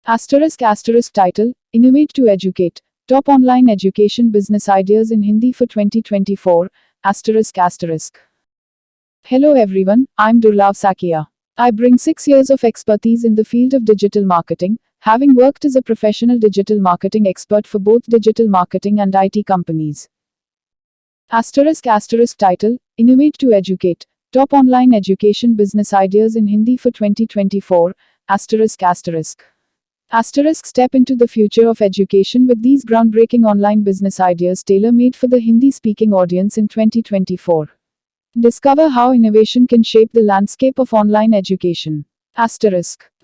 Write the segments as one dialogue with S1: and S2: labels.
S1: Asterisk title, Innovate to Educate, Top Online Education Business Ideas in Hindi for 2024, asterisk. Hello everyone, I'm Durlav Sakia. I bring 6 years of expertise in the field of digital marketing, having worked as a professional digital marketing expert for both digital marketing and IT companies. Asterisk title, Innovate to Educate, Top Online Education Business Ideas in Hindi for 2024, asterisk. Step into the future of education with these groundbreaking online business ideas tailor-made for the Hindi-speaking audience in 2024. Discover how innovation can shape the landscape of online education.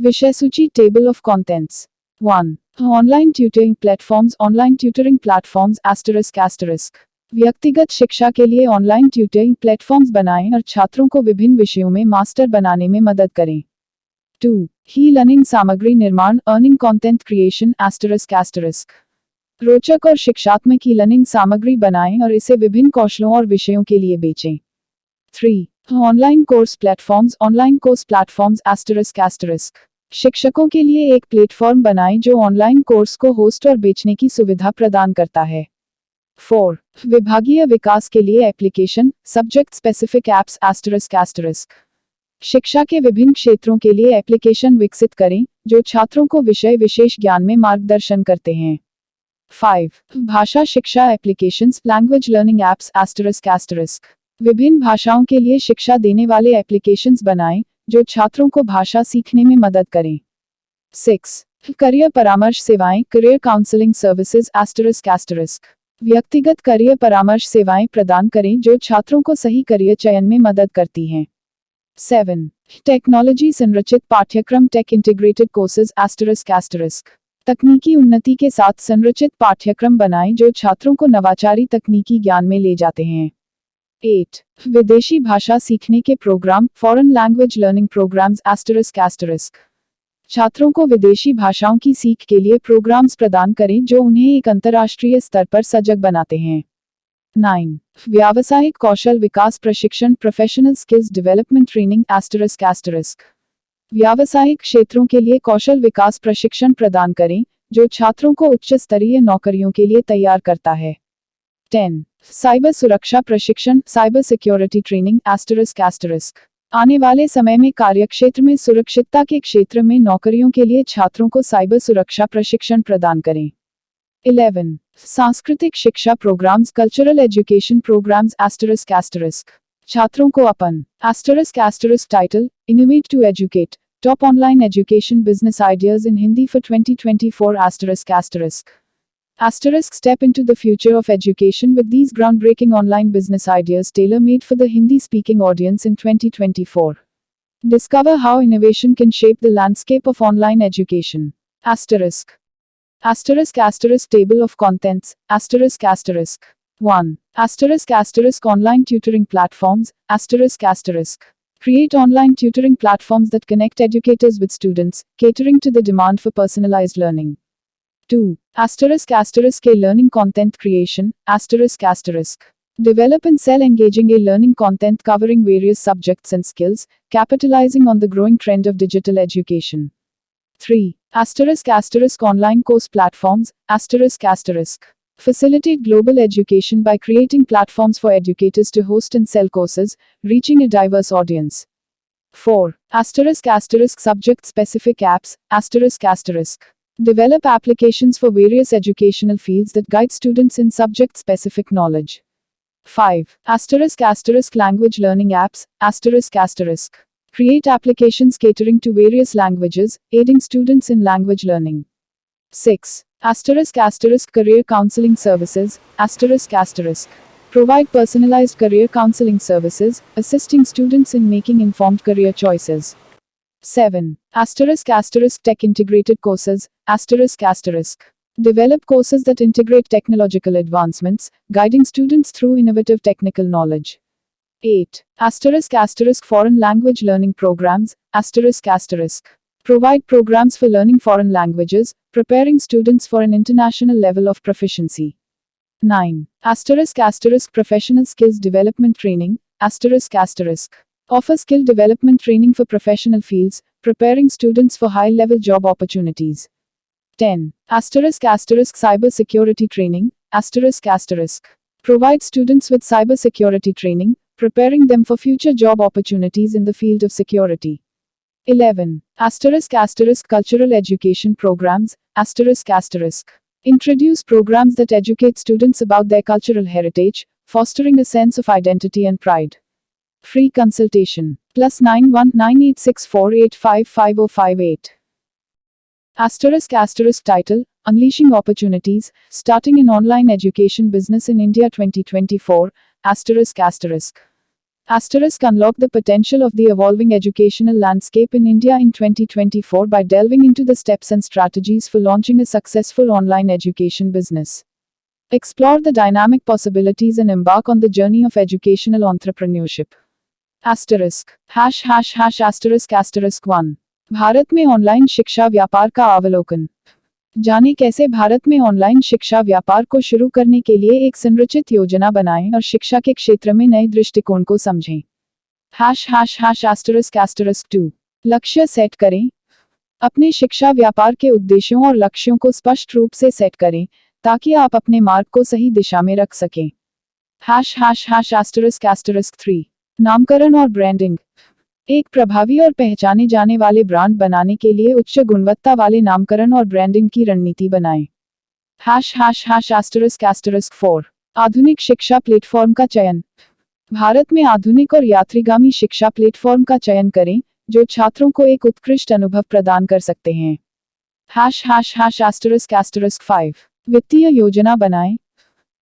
S1: विषय सूची Table of Contents. 1. Online tutoring platforms व्यक्तिगत शिक्षा के लिए online tutoring platforms बनाएं और छात्रों को विभिन्न विषयों में मास्टर बनाने में मदद करें. 2. ही लर्निंग सामग्री निर्माण अर्निंग कंटेंट क्रिएशन रोचक और शिक्षात्मक ही लर्निंग सामग्री बनाएं और इसे विभिन्न कौशलों और विषयों के लिए बेचें. 3. ऑनलाइन कोर्स प्लेटफॉर्म्स शिक्षकों के लिए एक प्लेटफॉर्म बनाएं जो ऑनलाइन कोर्स को होस्ट और बेचने की सुविधा प्रदान करता है. 4. विभागीय विकास के लिए एप्लीकेशन सब्जेक्ट स्पेसिफिक एप्स शिक्षा के विभिन्न क्षेत्रों के लिए एप्लीकेशन विकसित करें जो छात्रों को विषय विशेष ज्ञान में मार्गदर्शन करते हैं. 5. भाषा शिक्षा एप्लीकेशंस लैंग्वेज लर्निंग एप्स विभिन्न भाषाओं के लिए शिक्षा देने वाले एप्लीकेशंस बनाएं जो छात्रों को भाषा सीखने में मदद करें. 6. करियर परामर्श सेवाएं करियर काउंसलिंग सर्विसेज व्यक्तिगत करियर परामर्श सेवाएं प्रदान करें जो छात्रों को सही करियर चयन में मदद करती हैं. 7. टेक्नोलॉजी संरचित पाठ्यक्रम टेक इंटीग्रेटेड कोर्सेज तकनीकी उन्नति के साथ संरचित पाठ्यक्रम बनाएं जो छात्रों को नवाचारी तकनीकी ज्ञान में ले जाते हैं. 8. विदेशी भाषा सीखने के programme foreign language learning programmes छात्रों को विदेशी भाषाओं की सीख के लिए प्रोग्राम्स प्रदान करें जो उन्हें एक अंतर्राष्ट्रीय स्तर पर सजग बनाते हैं. 9. व्यावसायिक कौशल विकास प्रशिक्षण प्रोफेशनल स्किल्स डेवलपमेंट ट्रेनिंग व्यावसायिक क्षेत्रों के लिए कौशल विकास प्रशिक्षण प्रदान करें जो छात्रों को उच्च स्तरीय नौकरियों के लिए तैयार करता है. 10. साइबर सुरक्षा प्रशिक्षण साइबर सिक्योरिटी ट्रेनिंग आने वाले समय में कार्यक्षेत्र में सुरक्षितता के क्षेत्र में नौकरियों के लिए छात्रों को साइबर सुरक्षा प्रशिक्षण प्रदान करें. 11. सांस्कृतिक शिक्षा प्रोग्राम्स कल्चरल एजुकेशन प्रोग्राम्स छात्रों को अपन title innovate to educate top online education business ideas in Hindi for 2024 step into the future of education with these groundbreaking online business ideas tailor-made for the Hindi-speaking audience in 2024. Discover how innovation can shape the landscape of online education. Table of Contents. 1. Online tutoring platforms. Create online tutoring platforms that connect educators with students, catering to the demand for personalized learning. 2. A learning content creation. Develop and sell engaging e-learning content covering various subjects and skills, capitalizing on the growing trend of digital education. 3. Online course platforms. Facilitate global education by creating platforms for educators to host and sell courses, reaching a diverse audience. 4. Subject specific apps. Develop applications for various educational fields that guide students in subject specific knowledge. 5. Language learning apps. Create applications catering to various languages, aiding students in language learning. 6. Career counseling services. Provide personalized career counseling services, assisting students in making informed career choices. 7. Tech integrated courses. Develop courses that integrate technological advancements, guiding students through innovative technical knowledge. 8. Foreign language learning programs. Provide programs for learning foreign languages, preparing students for an international level of proficiency. 9. Professional skills development training. Offer skill development training for professional fields, preparing students for high-level job opportunities. 10. Asterisk cyber security training, asterisk. Provides students with cyber security training, preparing them for future job opportunities in the field of security. 11. Asterisk cultural education programs, asterisk. Introduce programs that educate students about their cultural heritage, fostering a sense of identity and pride. Free consultation. +919864855058. Asterisk title, Unleashing Opportunities, Starting an Online Education Business in India 2024, asterisk. Unlock the potential of the evolving educational landscape in India in 2024 by delving into the steps and strategies for launching a successful online education business. Explore the dynamic possibilities and embark on the journey of educational entrepreneurship. Asterisk. ##***1. Bharat में online शिक्षा व्यापार का अवलोकन। जाने कैसे भारत में online शिक्षा व्यापार को शुरू करने के लिए एक संरचित योजना बनाएं और शिक्षा के क्षेत्र में नए दृष्टिकोण को समझें। ##***2. लक्ष्य सेट करें। अपने शिक्षा व्यापार के उद्देश्यों और लक्ष्यों को स्पष्ट रूप से सेट करें, ताकि आप अपने मार्ग को सही दिशा में रख सकें। ##**3. नामकरण और ब्रांडिंग। एक प्रभावी और पहचाने जाने वाले ब्रांड बनाने के लिए उच्च गुणवत्ता वाले नामकरण और ब्रांडिंग की रणनीति बनाएं। ##**4. आधुनिक शिक्षा प्लेटफॉर्म का चयन। भारत में आधुनिक और यात्रीगामी शिक्षा प्लेटफॉर्म का चयन करें, जो छात्रों को एक उत्कृष्ट अनुभव प्रदान कर सकते हैं। ##**5. वित्तीय योजना बनाएं।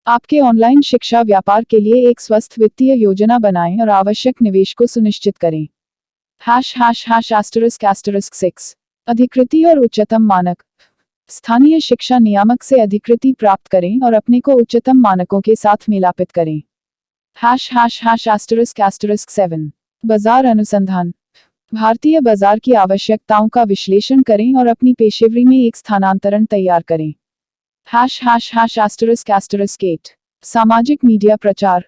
S1: आपके ऑनलाइन शिक्षा व्यापार के लिए एक स्वस्थ वित्तीय योजना बनाएं और आवश्यक निवेश को सुनिश्चित करें। ##**6. अधिकृति और उच्चतम मानक। स्थानीय शिक्षा नियामक से अधिकृति प्राप्त करें और अपने को उच्चतम मानकों के साथ मिलापित करें। ##**7. बाजार अनुसंधान। भारतीय बाजार की आवश्यकताओं का विश्लेषण करें और अपनी पेशेवरी में एक स्थानांतरण तैयार करें। ##**8. सामाजिक मीडिया प्रचार।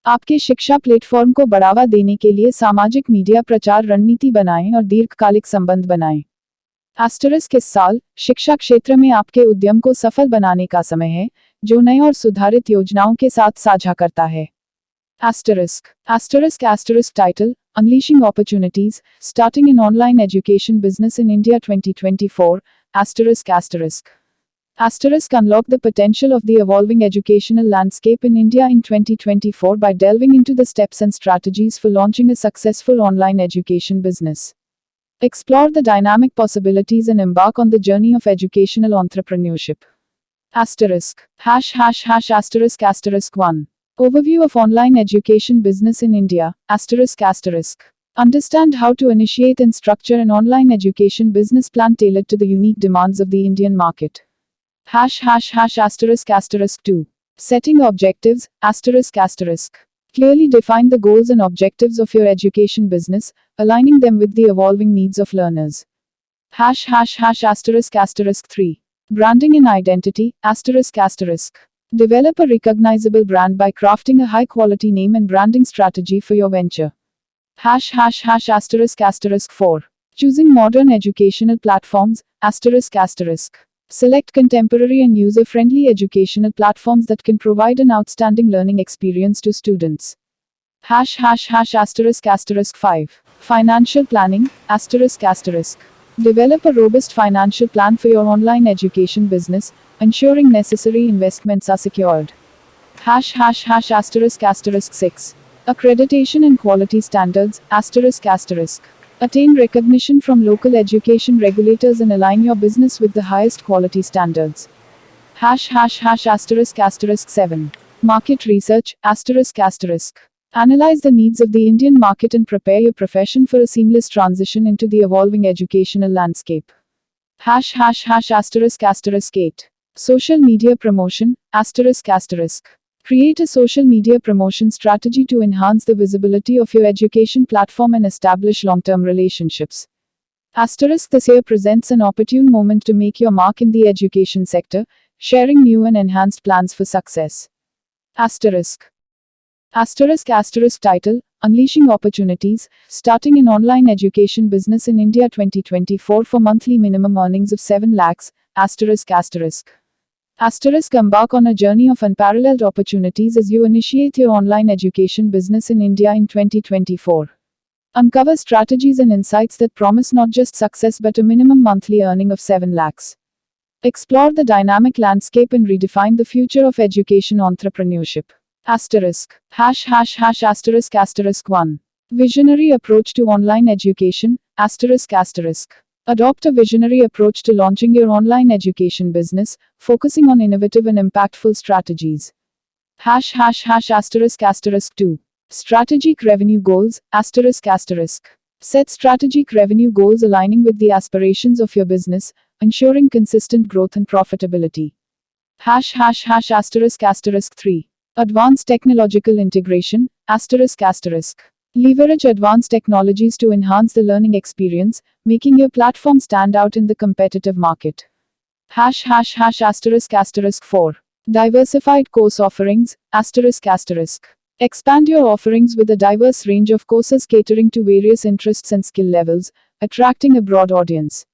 S1: आपके शिक्षा प्लेटफॉर्म को बढ़ावा देने के लिए सामाजिक मीडिया प्रचार रणनीति बनाएं और दीर्घकालिक संबंध बनाएं। * इस साल शिक्षा क्षेत्र में आपके उद्यम को सफल बनाने का समय है, जो नए और सुधारित योजनाओं के साथ साझा करता है। Title, Unleashing Opportunities, Starting an Online Education Business in India 2024, Unlock the potential of the evolving educational landscape in India in 2024 by delving into the steps and strategies for launching a successful online education business. Explore the dynamic possibilities and embark on the journey of educational entrepreneurship. ##***1. Overview of online education business in India, ***. Understand how to initiate and structure an online education business plan tailored to the unique demands of the Indian market. ##**2. Setting objectives, ***. Clearly define the goals and objectives of your education business, aligning them with the evolving needs of learners. ##**3. Branding and identity, ***. Develop a recognizable brand by crafting a high-quality name and branding strategy for your venture. ##**4. Choosing modern educational platforms, ***. Select contemporary and user-friendly educational platforms that can provide an outstanding learning experience to students. ##**5. Financial planning, ***. Develop a robust financial plan for your online education business, ensuring necessary investments are secured. ##**6. Accreditation and quality standards, ***. Attain recognition from local education regulators and align your business with the highest quality standards. ##**7. Market research, ***. Analyze the needs of the Indian market and prepare your profession for a seamless transition into the evolving educational landscape. ##**8. Social media promotion, ***. Create a social media promotion strategy to enhance the visibility of your education platform and establish long-term relationships. This year presents an opportune moment to make your mark in the education sector, sharing new and enhanced plans for success. Title, Unleashing Opportunities, Starting an Online Education Business in India 2024 for monthly minimum earnings of 7 lakhs, Embark on a journey of unparalleled opportunities as you initiate your online education business in India in 2024. Uncover strategies and insights that promise not just success but a minimum monthly earning of 7 lakhs. Explore the dynamic landscape and redefine the future of education entrepreneurship. Asterisk. ##****. 1. Visionary approach to online education. ***. Adopt a visionary approach to launching your online education business, focusing on innovative and impactful strategies. ******. 2. Strategic revenue goals. ***. Set strategic revenue goals aligning with the aspirations of your business, ensuring consistent growth and profitability. ******. 3. Advanced technological integration. ***. Leverage advanced technologies to enhance the learning experience, making your platform stand out in the competitive market. *****. 4. Diversified course offerings. ***. Expand your offerings with a diverse range of courses catering to various interests and skill levels, attracting a broad audience.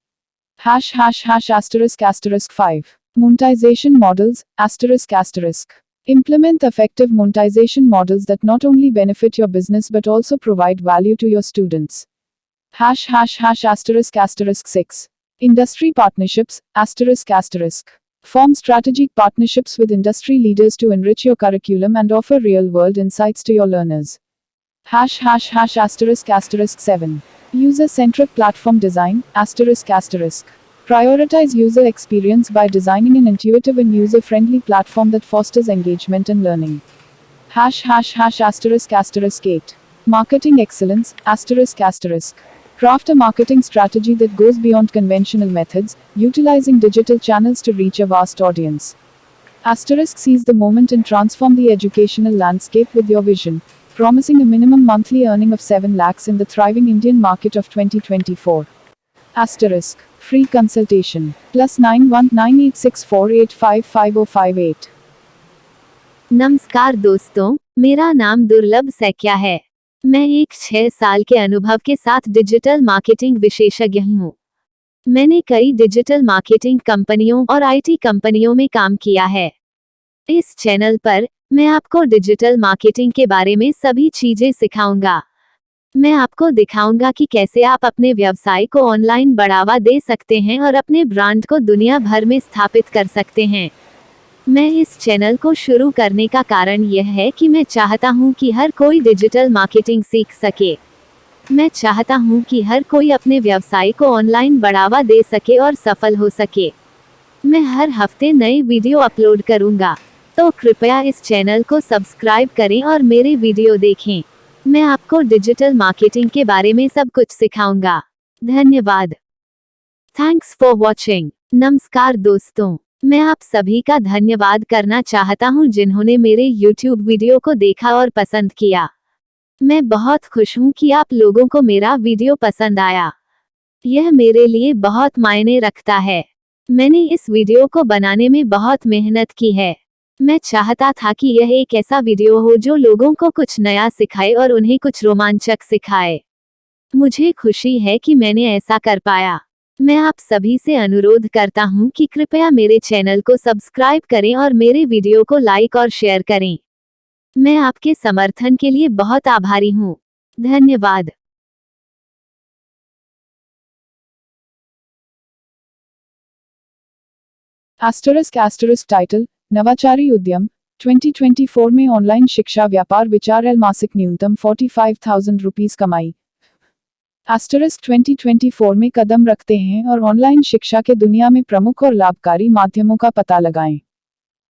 S1: *****. 5. Monetization models. ***. Implement effective monetization models that not only benefit your business but also provide value to your students. ****6. Industry partnerships. ***. Form strategic partnerships with industry leaders to enrich your curriculum and offer real-world insights to your learners. ****7. User-centric platform design. ***. Prioritize user experience by designing an intuitive and user-friendly platform that fosters engagement and learning. ****8. Marketing excellence. ***. Craft a marketing strategy that goes beyond conventional methods, utilizing digital channels to reach a vast audience. Seize the moment and transform the educational landscape with your vision, promising a minimum monthly earning of 7 lakhs in the thriving Indian market of 2024. Free consultation. +919864855058.
S2: नमस्कार दोस्तों, मेरा नाम दुर्लभ सैकिया है। मैं एक 6 साल के अनुभव के साथ डिजिटल मार्केटिंग विशेषज्ञ हूँ। मैंने कई डिजिटल मार्केटिंग कंपनियों और आईटी कंपनियों में काम किया है। इस चैनल पर मैं आपको डिजिटल मार्केटिंग के बारे में सभी चीजें सिखाऊंगा। मैं आपको दिखाऊंगा कि कैसे आप अपने व्यवसाय को ऑनलाइन बढ़ावा दे सकते हैं और अपने ब्रांड को दुनिया भर में स्थापित कर सकते हैं। मैं इस चैनल को शुरू करने का कारण यह है कि मैं चाहता हूं कि हर कोई डिजिटल मार्केटिंग सीख सके। मैं चाहता हूं कि हर कोई अपने व्यवसाय को ऑनलाइन बढ़ावा दे सके और सफल हो सके। मैं हर हफ्ते नए वीडियो अपलोड करूंगा, तो कृपया इस चैनल को सब्सक्राइब करें और मेरे वीडियो देखें। मैं आपको डिजिटल मार्केटिंग के बारे में सब कुछ सिखाऊंगा। धन्यवाद। Thanks for watching. नमस्कार दोस्तों, मैं आप सभी का धन्यवाद करना चाहता हूं जिन्होंने मेरे YouTube वीडियो को देखा और पसंद किया। मैं बहुत खुश हूं कि आप लोगों को मेरा वीडियो पसंद आया। यह मेरे लिए बहुत मायने रखता है। मैंने इस वीडियो को बनाने में बहुत मेहनत की है। मैं चाहता था कि यह एक ऐसा वीडियो हो जो लोगों को कुछ नया सिखाए और उन्हें कुछ रोमांचक सिखाए। मुझे खुशी है कि मैंने ऐसा कर पाया। मैं आप सभी से अनुरोध करता हूं कि कृपया मेरे चैनल को सब्सक्राइब करें और मेरे वीडियो को लाइक और शेयर करें। मैं आपके समर्थन के लिए बहुत आभारी हूं। धन्यवाद।
S1: टाइटल नवाचारी उद्यम 2024 में ऑनलाइन शिक्षा व्यापार विचार मासिक न्यूनतम 45,000 रुपीस कमाई। 2024 में कदम रखते हैं और ऑनलाइन शिक्षा के दुनिया में प्रमुख और लाभकारी माध्यमों का पता लगाएं।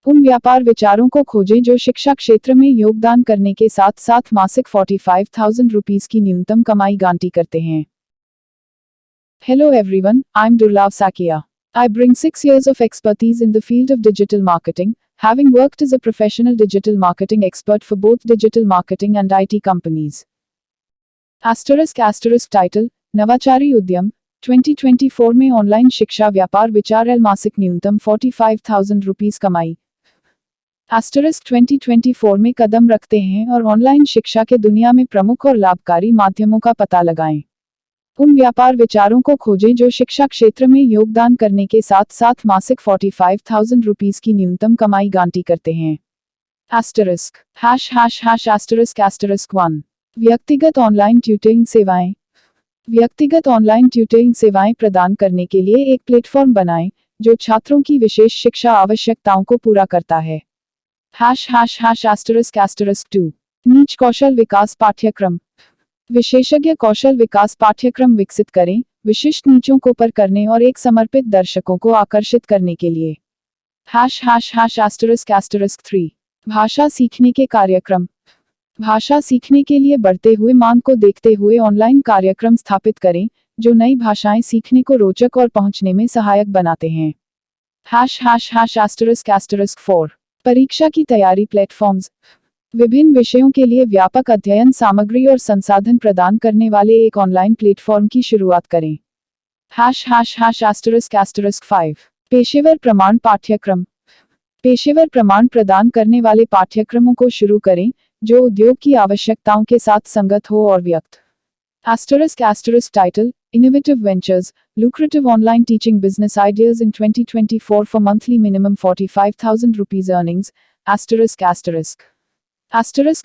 S1: उन व्यापार विचारों को खोजें जो शिक्षा क्षेत्र में योगदान करने के साथ साथ मासिक 45,000 रुपीस की न्यूनतम कमाई गारंटी करते हैं। Hello everyone, I'm Durlav Sakia. I bring 6 years of expertise in the field of digital marketing, having worked as a professional digital marketing expert for both digital marketing and IT companies. Title नवाचारी उद्यम 2024 में online शिक्षा व्यापार विचार मासिक न्यूनतम 45,000 rupees कमाई। 2024 में कदम रखते हैं और ऑनलाइन शिक्षा के दुनिया में प्रमुख और लाभकारी माध्यमों का पता लगाएं। उन व्यापार विचारों को खोजें जो शिक्षा क्षेत्र में योगदान करने के साथ साथ मासिक 45,000 रुपीस की न्यूनतम कमाई गारंटी करते हैं। Asterisk ##**** 1 व्यक्तिगत ऑनलाइन ट्यूटरिंग सेवाएं। व्यक्तिगत ऑनलाइन ट्यूटरिंग सेवाएं प्रदान करने के लिए एक प्लेटफॉर्म बनाएं जो छात्रों की विशेष शिक्षा आवश्यकताओं को पूरा करता है। ##***2 नीच कौशल विकास पाठ्यक्रम। विशेषज्ञ कौशल विकास पाठ्यक्रम विकसित करें, विशिष्ट नीचों को पर करने और एक समर्पित दर्शकों को आकर्षित करने के लिए। ##***3 भाषा सीखने के कार्यक्रम। भाषा सीखने के लिए बढ़ते हुए मांग को देखते हुए ऑनलाइन कार्यक्रम स्थापित करें जो नई भाषाएं सीखने को रोचक और पहुंचने में सहायक बनाते हैं। ##**4 परीक्षा की तैयारी प्लेटफॉर्म्स। विभिन्न विषयों के लिए व्यापक अध्ययन सामग्री और संसाधन प्रदान करने वाले एक ऑनलाइन प्लेटफॉर्म की शुरुआत करें। ##**5 पेशेवर प्रमाण पाठ्यक्रम। पेशेवर प्रमाण प्रदान करने वाले पाठ्यक्रमों को शुरू करें जो उद्योग की आवश्यकताओं के साथ संगत हो और व्यक्त। Title Innovative Ventures, Lucrative Online Teaching Business Ideas in 2024 for Monthly Minimum 45,000 Rupees Earnings.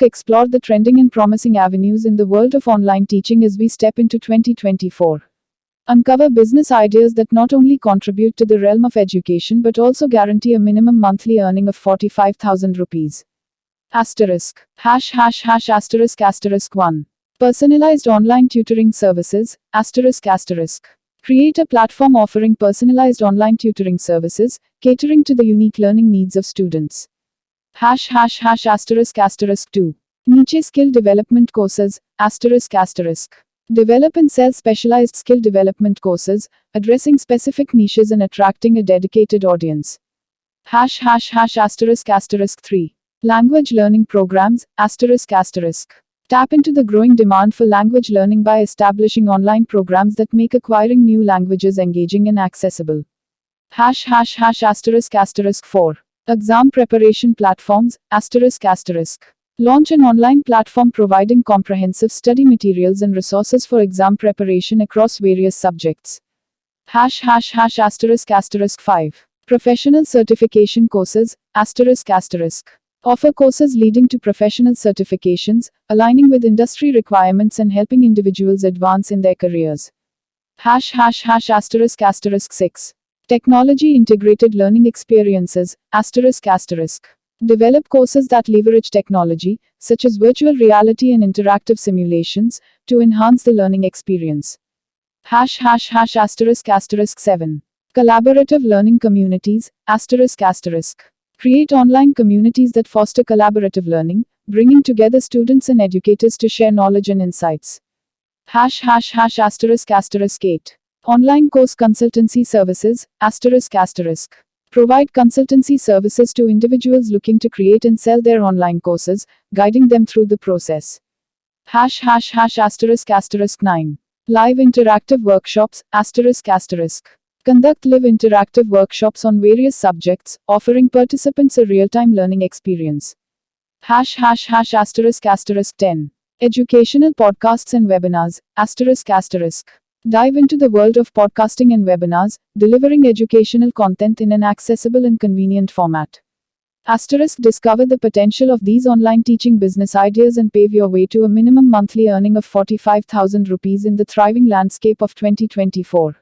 S1: Explore the trending and promising avenues in the world of online teaching as we step into 2024. Uncover business ideas that not only contribute to the realm of education but also guarantee a minimum monthly earning of 45,000 rupees. ##***1 Personalized online tutoring services. Create a platform offering personalized online tutoring services, catering to the unique learning needs of students. ##***2 Niche skill development courses. Develop and sell specialized skill development courses, addressing specific niches and attracting a dedicated audience. ##**3 Language learning programs. Tap into the growing demand for language learning by establishing online programs that make acquiring new languages engaging and accessible. ##**4 Exam preparation platforms. Launch an online platform providing comprehensive study materials and resources for exam preparation across various subjects. ##**5 Professional certification courses. Offer courses leading to professional certifications, aligning with industry requirements and helping individuals advance in their careers. ##**6 Technology integrated learning experiences. Develop courses that leverage technology, such as virtual reality and interactive simulations, to enhance the learning experience. ##**7 Collaborative learning communities. Create online communities that foster collaborative learning, bringing together students and educators to share knowledge and insights. ##**8 Online course consultancy services. Provide consultancy services to individuals looking to create and sell their online courses, guiding them through the process. ##**9 Live interactive workshops. Conduct live interactive workshops on various subjects, offering participants a real-time learning experience. ##**10 Educational podcasts and webinars. Dive into the world of podcasting and webinars, delivering educational content in an accessible and convenient format. Discover the potential of these online teaching business ideas and pave your way to a minimum monthly earning of 45,000 rupees in the thriving landscape of 2024.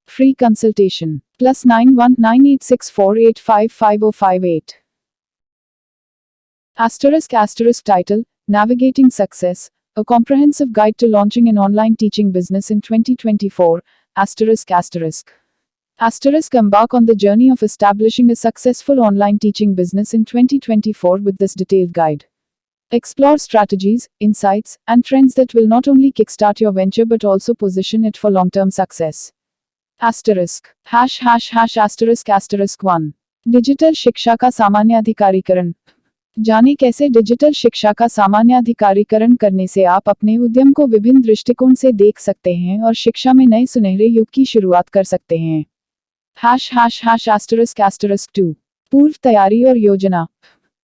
S1: Free consultation. +91 9864855058. Title Navigating Success, a comprehensive guide to launching an online teaching business in 2024. Embark on the journey of establishing a successful online teaching business in 2024 with this detailed guide. Explore strategies, insights, and trends that will not only kickstart your venture but also position it for long-term success. ##**1 digital शिक्षा का सामान्याधिकारीकरण। जाने कैसे digital शिक्षा का सामान्याधिकारीकरण करने से आप अपने उद्यम को विभिन्न दृष्टिकोण से देख सकते हैं और शिक्षा में नए सुनहरे युग की शुरुआत कर सकते हैं। ##**2 पूर्व तैयारी और योजना।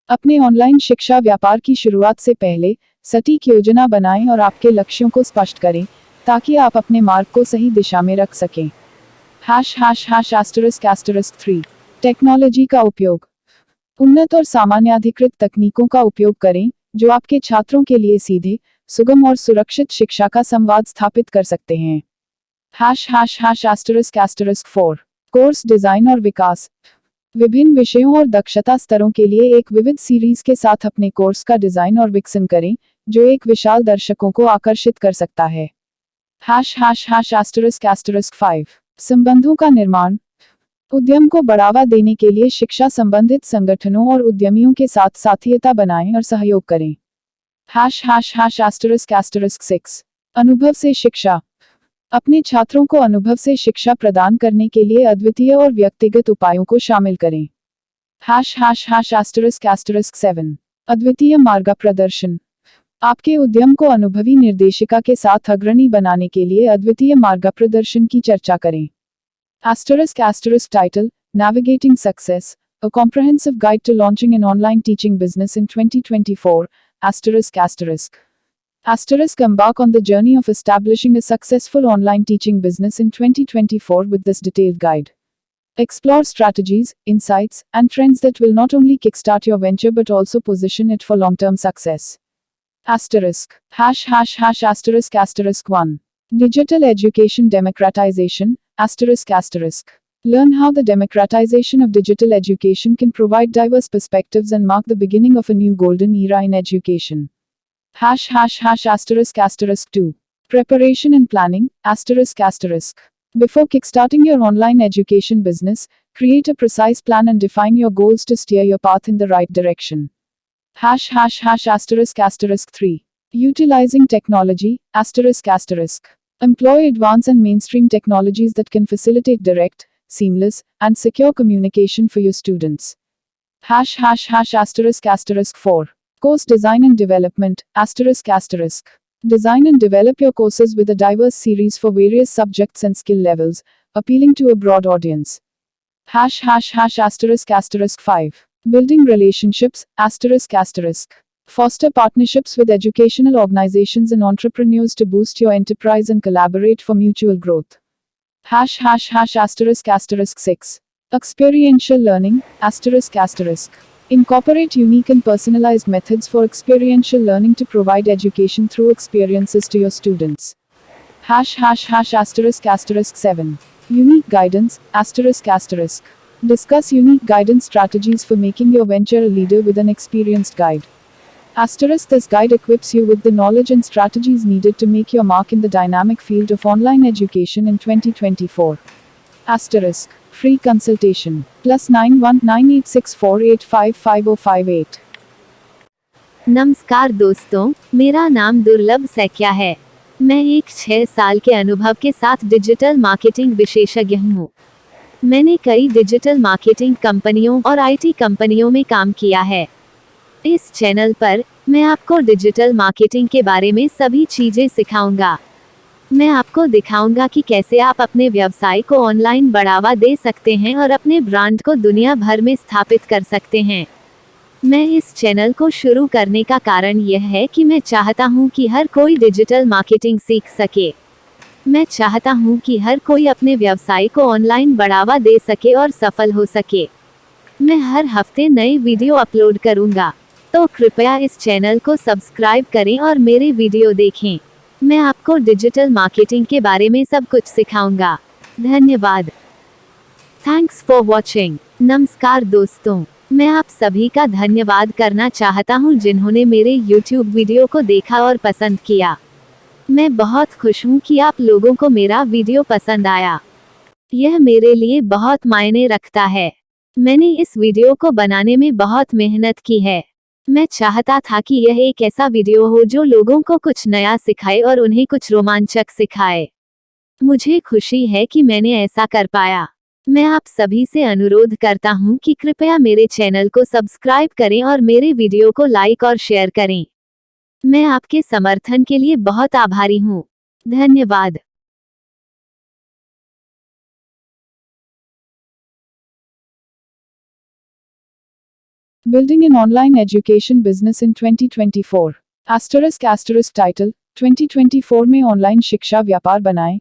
S1: अपने ऑनलाइन शिक्षा व्यापार की शुरुआत से पहले सटीक योजना बनाएं और आपके लक्ष्यों को स्पष्ट करें, ताकि आप अपने मार्ग को सही दिशा में रख सकें। ###** 3 टेक्नोलॉजी का उपयोग। उन्नत और सामान्याधिकृत तकनीकों का उपयोग करें जो आपके छात्रों के लिए सीधे, सुगम और सुरक्षित शिक्षा का संवाद स्थापित कर सकते हैं। ###** 4 कोर्स डिजाइन और विकास। विभिन्न विषयों और दक्षता स्तरों के लिए एक विविध सीरीज के साथ अपने कोर्स का डिजाइन और विकसन करें जो एक विशाल दर्शकों को आकर्षित कर सकता है। ###** 5 संबंधों का निर्माण। उद्यम को बढ़ावा देने के लिए शिक्षा संबंधित संगठनों और उद्यमियों के साथ साथीयता बनाएं और सहयोग करें। ###** 6 अनुभव से शिक्षा। अपने छात्रों को अनुभव से शिक्षा प्रदान करने के लिए अद्वितीय और व्यक्तिगत उपायों को शामिल करें। ###** 7 अद्वितीय मार्गप्रदर्शन। आपके उद्यम को अनुभवी निर्देशिका के साथ अग्रणी बनाने के लिए अद्वितीय मार्गप्रदर्शन की चर्चा करें। *** Navigating Success, a comprehensive guide to launching an online teaching business in 2024. *** Embark on the journey of establishing a successful online teaching business in 2024 with this detailed guide. Explore strategies, insights, and trends that will not only kickstart your venture but also position it for long-term success. *** 1 Digital Education Democratization. Learn how the democratization of digital education can provide diverse perspectives and mark the beginning of a new golden era in education. *** 2 Preparation and planning. Before kickstarting your online education business, create a precise plan and define your goals to steer your path in the right direction. *** 3 Utilizing technology. Employ advanced and mainstream technologies that can facilitate direct, seamless, and secure communication for your students. *** 4 Course Design and Development. Design and develop your courses with a diverse series for various subjects and skill levels, appealing to a broad audience. **5 Building relationships. Foster partnerships with educational organizations and entrepreneurs to boost your enterprise and collaborate for mutual growth. **6 Experiential Learning. Incorporate unique and personalized methods for experiential learning to provide education through experiences to your students. **7 Unique Guidance. Discuss unique guidance strategies for making your venture a leader with an experienced guide. This guide equips you with the knowledge and strategies needed to make your mark in the dynamic field of online education in 2024. Free consultation. +91 9864855058.
S2: नमस्कार दोस्तों, मेरा नाम दुर्लभ सैकिया है। मैं एक 6 साल के अनुभव के साथ डिजिटल मार्केटिंग विशेषज्ञ हूँ। मैंने कई डिजिटल मार्केटिंग कंपनियों और आईटी कंपनियों में काम किया है। इस चैनल पर मैं आपको डिजिटल मार्केटिंग के बारे में सभी चीजें सिखाऊंगा। मैं आपको दिखाऊंगा कि कैसे आप अपने व्यवसाय को ऑनलाइन बढ़ावा दे सकते हैं और अपने ब्रांड को दुनिया भर में स्थापित कर सकते हैं। मैं इस चैनल को शुरू करने का कारण यह है कि मैं चाहता हूं कि हर कोई डिजिटल मार्केटिंग सीख सके। मैं चाहता हूं कि हर कोई अपने व्यवसाय को ऑनलाइन बढ़ावा दे सके और सफल हो सके। मैं हर हफ्ते नए वीडियो अपलोड करूंगा, तो कृपया इस चैनल को सब्सक्राइब करें और मेरे वीडियो देखें। मैं आपको डिजिटल मार्केटिंग के बारे में सब कुछ सिखाऊंगा। धन्यवाद। Thanks for watching. नमस्कार दोस्तों, मैं आप सभी का धन्यवाद करना चाहता हूं जिन्होंने मेरे YouTube वीडियो को देखा और पसंद किया। मैं बहुत खुश हूं कि आप लोगों को मेरा वीडियो पसंद आया। यह मेरे लिए बहुत मायने रखता है। मैंने इस वीडियो को बनाने में बहुत मेहनत की है। मैं चाहता था कि यह एक ऐसा वीडियो हो जो लोगों को कुछ नया सिखाए और उन्हें कुछ रोमांचक सिखाए। मुझे खुशी है कि मैंने ऐसा कर पाया। मैं आप सभी से अनुरोध करता हूं कि कृपया मेरे चैनल को सब्सक्राइब करें और मेरे वीडियो को लाइक और शेयर करें। मैं आपके समर्थन के लिए बहुत आभारी हूं। धन्यवाद।
S1: Building an online education business in 2024. *** Title, 2024 में ऑनलाइन शिक्षा व्यापार बनाएं।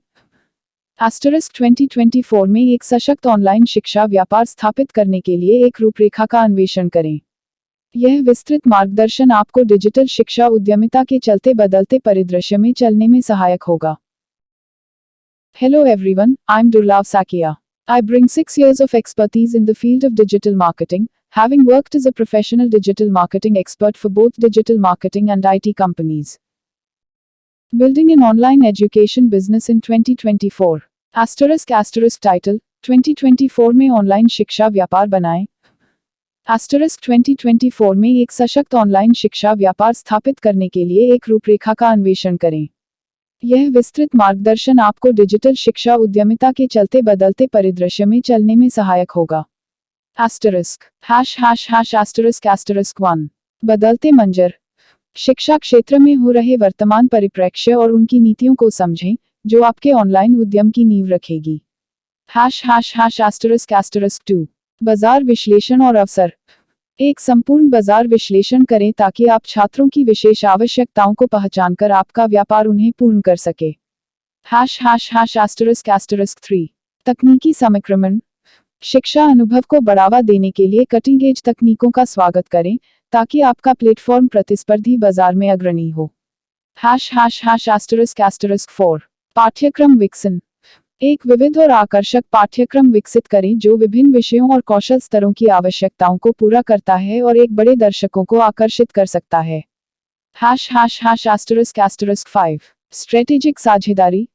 S1: * 2024 में एक सशक्त ऑनलाइन शिक्षा व्यापार स्थापित करने के लिए एक रूपरेखा का अन्वेषण करें। यह विस्तृत मार्गदर्शन आपको डिजिटल शिक्षा उद्यमिता के चलते बदलते परिदृश्य में चलने में सहायक होगा। Hello everyone, I'm Durlav Sakia. I bring 6 years of expertise in the field of digital marketing, having worked as a professional digital marketing expert for both digital marketing and IT companies. Building an online education business in 2024. * Title 2024 में online शिक्षा व्यापार बनाएं। * 2024 में एक सशक्त online शिक्षा व्यापार स्थापित करने के लिए एक रूपरेखा का अन्वेषण करें। यह विस्तृत मार्गदर्शन आपको डिजिटल शिक्षा उद्यमिता के चलते बदलते परिदृश्य में चलने में सहायक होगा। *##****1 बदलते मंजर। शिक्षा क्षेत्र में हो रहे वर्तमान परिप्रेक्ष्य और उनकी नीतियों को समझें, जो आपके ऑनलाइन उद्यम की नींव रखेगी। *##**2 बाजार विश्लेषण और अवसर। एक संपूर्ण बाजार विश्लेषण करें ताकि आप छात्रों की विशेष आवश्यकताओं को पहचानकर आपका व्यापार उन्हें पूर्ण कर सके। *##**3 तकनीकी समक्रमण। शिक्षा अनुभव को बढ़ावा देने के लिए कटिंग एज तकनीकों का स्वागत करें, ताकि आपका प्लेटफॉर्म प्रतिस्पर्धी बाजार में अग्रणी हो। *##*4 पाठ्यक्रम विकसन। एक विविध और आकर्षक पाठ्यक्रम विकसित करें जो विभिन्न विषयों और कौशल स्तरों की आवश्यकताओं को पूरा करता है और एक बड़े दर्शकों को आकर्षित कर सकता है। *##*5 स्ट्रेटेजिक साझेदारी।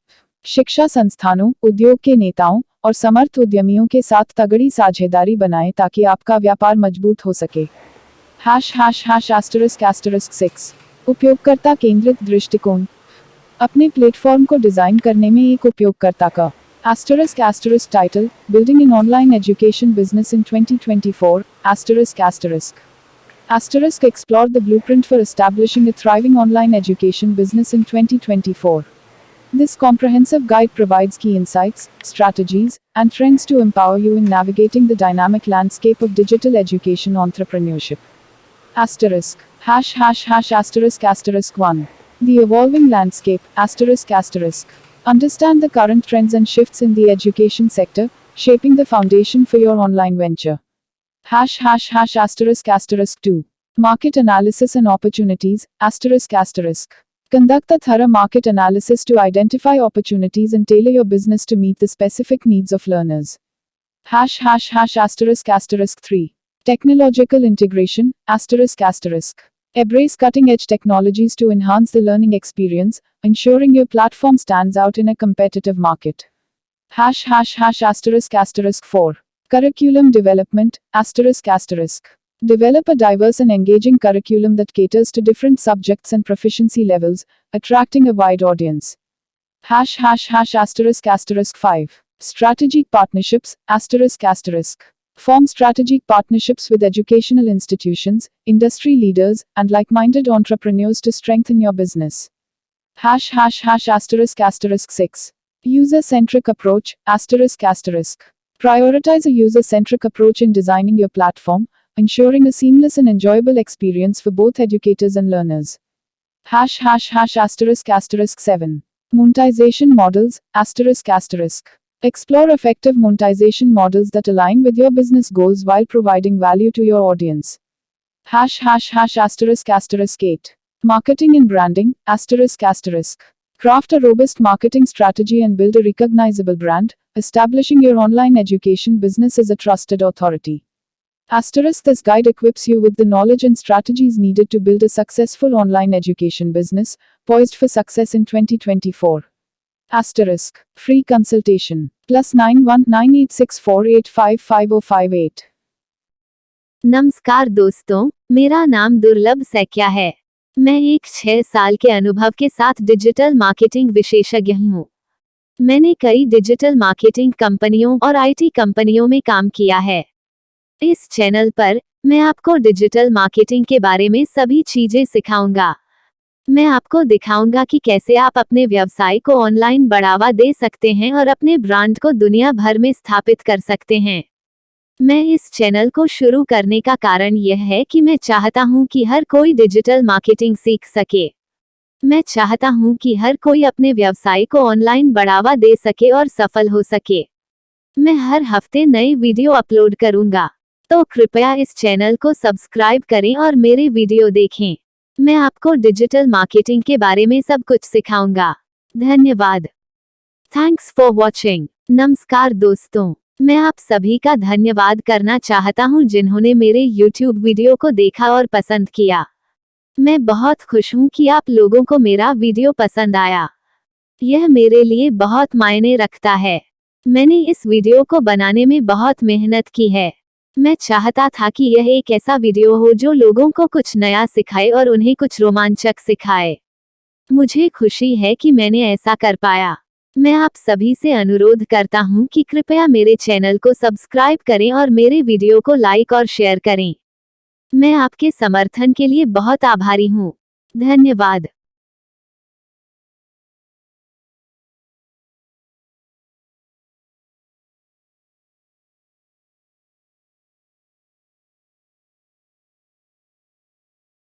S1: शिक्षा संस्थानों, उद्योग के नेताओं और समर्थ उद्यमियों के साथ तगड़ी साझेदारी बनाएं ताकि आपका व्यापार मजबूत हो सके। *##*6 उपयोगकर्ता केंद्रित दृष्टिकोण। अपने प्लेटफॉर्म को डिजाइन करने में एक उपयोगकर्ता का title building in online education business in 2024 explore the blueprint for establishing a thriving online education business in 2024. This comprehensive guide provides key insights, strategies, and trends to empower you in navigating the dynamic landscape of digital education entrepreneurship. *##**1 The evolving landscape, understand the current trends and shifts in the education sector, shaping the foundation for your online venture. *##**2 Market analysis and opportunities, conduct a thorough market analysis to identify opportunities and tailor your business to meet the specific needs of learners. *##*3 Technological integration, embrace cutting-edge technologies to enhance the learning experience, ensuring your platform stands out in a competitive market. *##*4 Curriculum development, develop a diverse and engaging curriculum that caters to different subjects and proficiency levels, attracting a wide audience. *##*5 Strategic partnerships, form strategic partnerships with educational institutions, industry leaders, and like-minded entrepreneurs to strengthen your business. *##*6 User-centric approach, prioritize a user-centric approach in designing your platform, ensuring a seamless and enjoyable experience for both educators and learners. *##*7 Monetization models, explore effective monetization models that align with your business goals while providing value to your audience. *##*8 Marketing and branding, craft a robust marketing strategy and build a recognizable brand, establishing your online education business as a trusted authority. This guide equips you with the knowledge and strategies needed to build a successful online education business, poised for success in 2024. Free consultation, +91 9864855058.
S2: नमस्कार दोस्तों, मेरा नाम दुर्लभ सैकिया है। मैं एक 6 साल के अनुभव के साथ डिजिटल मार्केटिंग विशेषज्ञ हूँ। मैंने कई डिजिटल मार्केटिंग कंपनियों और आईटी कंपनियों में काम किया है। इस चैनल पर मैं आपको डिजिटल मार्केटिंग के बारे में सभी चीजें सिखाऊंगा। मैं आपको दिखाऊंगा कि कैसे आप अपने व्यवसाय को ऑनलाइन बढ़ावा दे सकते हैं और अपने ब्रांड को दुनिया भर में स्थापित कर सकते हैं। मैं इस चैनल को शुरू करने का कारण यह है कि मैं चाहता हूं कि हर कोई डिजिटल मार्केटिंग सीख सके। मैं चाहता हूँ कि हर कोई अपने व्यवसाय को ऑनलाइन बढ़ावा दे सके और सफल हो सके। मैं हर हफ्ते नए वीडियो अपलोड करूंगा, तो कृपया इस चैनल को सब्सक्राइब करें और मेरे वीडियो देखें। मैं आपको डिजिटल मार्केटिंग के बारे में सब कुछ सिखाऊंगा। धन्यवाद। Thanks for watching. नमस्कार दोस्तों, मैं आप सभी का धन्यवाद करना चाहता हूं जिन्होंने मेरे YouTube वीडियो को देखा और पसंद किया। मैं बहुत खुश हूं कि आप लोगों को मेरा वीडियो पसंद आया। यह मेरे लिए बहुत मायने रखता है। मैंने इस वीडियो को बनाने में बहुत मेहनत की है। मैं चाहता था कि यह एक ऐसा वीडियो हो जो लोगों को कुछ नया सिखाए और उन्हें कुछ रोमांचक सिखाए। मुझे खुशी है कि मैंने ऐसा कर पाया। मैं आप सभी से अनुरोध करता हूं कि कृपया मेरे चैनल को सब्सक्राइब करें और मेरे वीडियो को लाइक और शेयर करें। मैं आपके समर्थन के लिए बहुत आभारी हूं। धन्यवाद।